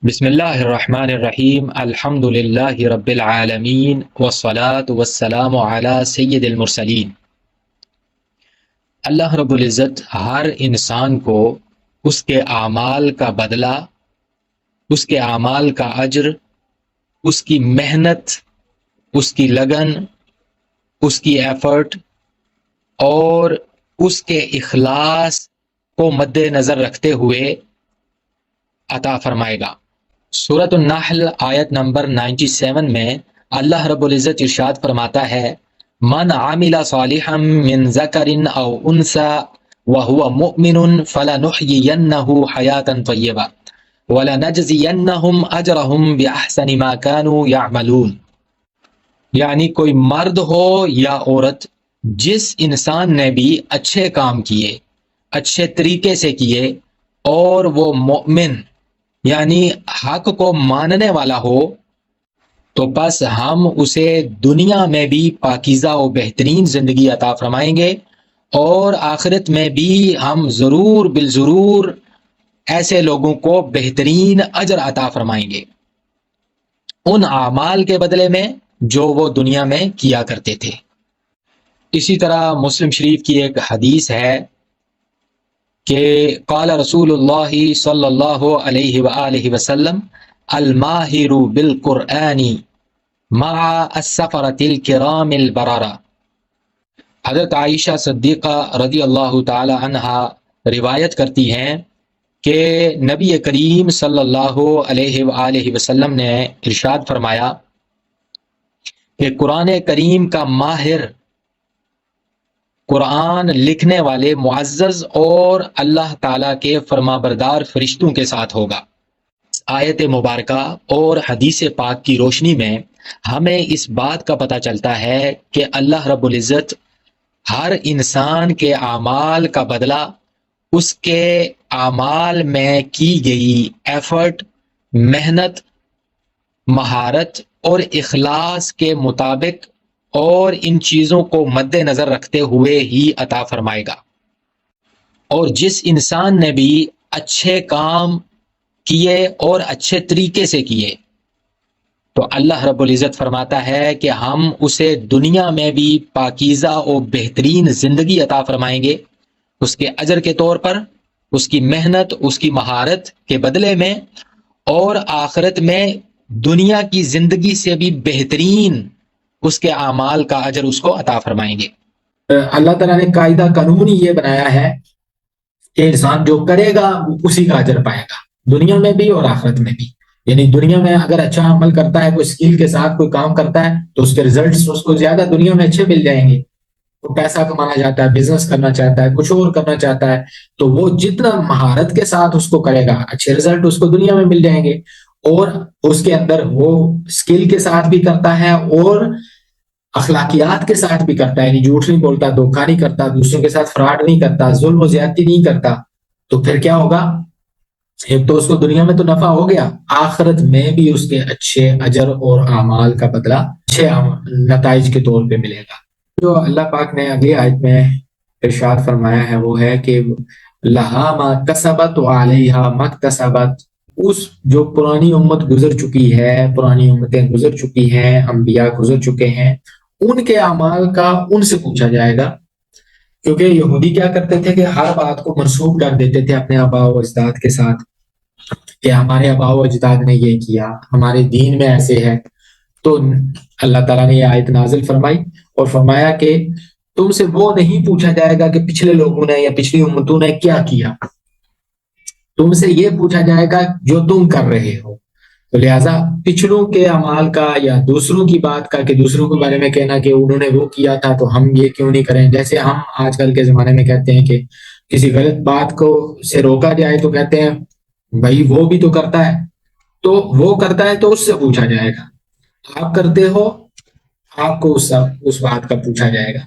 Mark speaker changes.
Speaker 1: بسم اللہ الرحمن الرحیم الحمد للہ رب العالمین والصلاة والسلام علی سید المرسلین۔ اللہ رب العزت ہر انسان کو اس کے اعمال کا بدلہ، اس کے اعمال کا اجر، اس کی محنت، اس کی لگن، اس کی ایفرٹ اور اس کے اخلاص کو مد نظر رکھتے ہوئے عطا فرمائے گا۔ سورۃ النحل آیت نمبر 97 میں اللہ رب العزت ارشاد فرماتا ہے، من عمل صالحا من ذکر او انثى وهو مؤمن فلنحيينه حیاتا طیبہ ولنجزینہم اجرہم باحسن ما كانوا يعملون۔ یعنی کوئی مرد ہو یا عورت، جس انسان نے بھی اچھے کام کیے، اچھے طریقے سے کیے اور وہ مومن یعنی حق کو ماننے والا ہو، تو بس ہم اسے دنیا میں بھی پاکیزہ و بہترین زندگی عطا فرمائیں گے، اور آخرت میں بھی ہم ضرور بالضرور ایسے لوگوں کو بہترین اجر عطا فرمائیں گے ان اعمال کے بدلے میں جو وہ دنیا میں کیا کرتے تھے۔ اسی طرح مسلم شریف کی ایک حدیث ہے کہ قال رسول اللہ صلی اللہ علیہ وآلہ وسلم الماہر بالقرآن مع السفرۃ الکرام البررہ۔ حضرت عائشہ صدیقہ رضی اللہ تعالی عنہا روایت کرتی ہیں کہ نبی کریم صلی اللہ علیہ وآلہ وسلم نے ارشاد فرمایا کہ قرآن کریم کا ماہر قرآن لکھنے والے معزز اور اللہ تعالیٰ کے فرمانبردار فرشتوں کے ساتھ ہوگا۔ آیت مبارکہ اور حدیث پاک کی روشنی میں ہمیں اس بات کا پتہ چلتا ہے کہ اللہ رب العزت ہر انسان کے اعمال کا بدلہ اس کے اعمال میں کی گئی ایفرٹ، محنت، مہارت اور اخلاص کے مطابق اور ان چیزوں کو مد نظر رکھتے ہوئے ہی عطا فرمائے گا۔ اور جس انسان نے بھی اچھے کام کیے اور اچھے طریقے سے کیے، تو اللہ رب العزت فرماتا ہے کہ ہم اسے دنیا میں بھی پاکیزہ اور بہترین زندگی عطا فرمائیں گے، اس کے اجر کے طور پر، اس کی محنت، اس کی مہارت کے بدلے میں، اور آخرت میں دنیا کی زندگی سے بھی بہترین اس کے اعمال کا اجر اس کو عطا فرمائیں گے۔
Speaker 2: اللہ تعالیٰ نے قاعدہ قانون یہ بنایا ہے کہ انسان جو کرے گا اسی کا اجر پائے گا، دنیا میں بھی اور آخرت میں بھی۔ یعنی دنیا میں اگر اچھا عمل کرتا ہے، کوئی اسکل کے ساتھ کوئی کام کرتا ہے، تو اس کے ریزلٹس اس کو زیادہ دنیا میں اچھے مل جائیں گے۔ وہ پیسہ کمانا چاہتا ہے، بزنس کرنا چاہتا ہے، کچھ اور کرنا چاہتا ہے، تو وہ جتنا مہارت کے ساتھ اس کو کرے گا، اچھے ریزلٹ اس کو دنیا میں مل جائیں گے۔ اور اس کے اندر وہ اسکل کے ساتھ بھی کرتا ہے اور اخلاقیات کے ساتھ بھی کرتا ہے، یعنی جھوٹ نہیں بولتا، دھوکہ نہیں کرتا، دوسروں کے ساتھ فراڈ نہیں کرتا، ظلم و زیادتی نہیں کرتا، تو پھر کیا ہوگا؟ ایک تو اس کو دنیا میں تو نفع ہو گیا، آخرت میں بھی اس کے اچھے اجر اور اعمال کا بدلہ اچھے نتائج کے طور پہ ملے گا۔ جو اللہ پاک نے اگلی آیت میں ارشاد فرمایا ہے وہ ہے کہ لہا ما کسبت وعلیہا ما اکتسبت۔ اس جو پرانی امت گزر چکی ہے، پرانی امتیں گزر چکی ہیں، انبیاء گزر چکے ہیں، ان کے اعمال کا ان سے پوچھا جائے گا۔ کیونکہ یہودی کیا کرتے تھے کہ ہر بات کو منسوب کر دیتے تھے اپنے آباء و اجداد کے ساتھ، کہ ہمارے آباء و اجداد نے یہ کیا، ہمارے دین میں ایسے ہے۔ تو اللہ تعالیٰ نے یہ آیت نازل فرمائی اور فرمایا کہ تم سے وہ نہیں پوچھا جائے گا کہ پچھلے لوگوں نے یا پچھلی امتوں نے کیا کیا، تم سے یہ پوچھا جائے گا جو تم کر رہے ہو۔ تو لہٰذا پچھلوں کے اعمال کا یا دوسروں کی بات کا، کہ دوسروں کے بارے میں کہنا کہ انہوں نے وہ کیا تھا تو ہم یہ کیوں نہیں کریں، جیسے ہم آج کل کے زمانے میں کہتے ہیں کہ کسی غلط بات کو سے روکا جائے تو کہتے ہیں بھائی وہ بھی تو کرتا ہے، تو وہ کرتا ہے تو اس سے پوچھا جائے گا، آپ کرتے ہو، آپ کو اس بات کا پوچھا جائے گا۔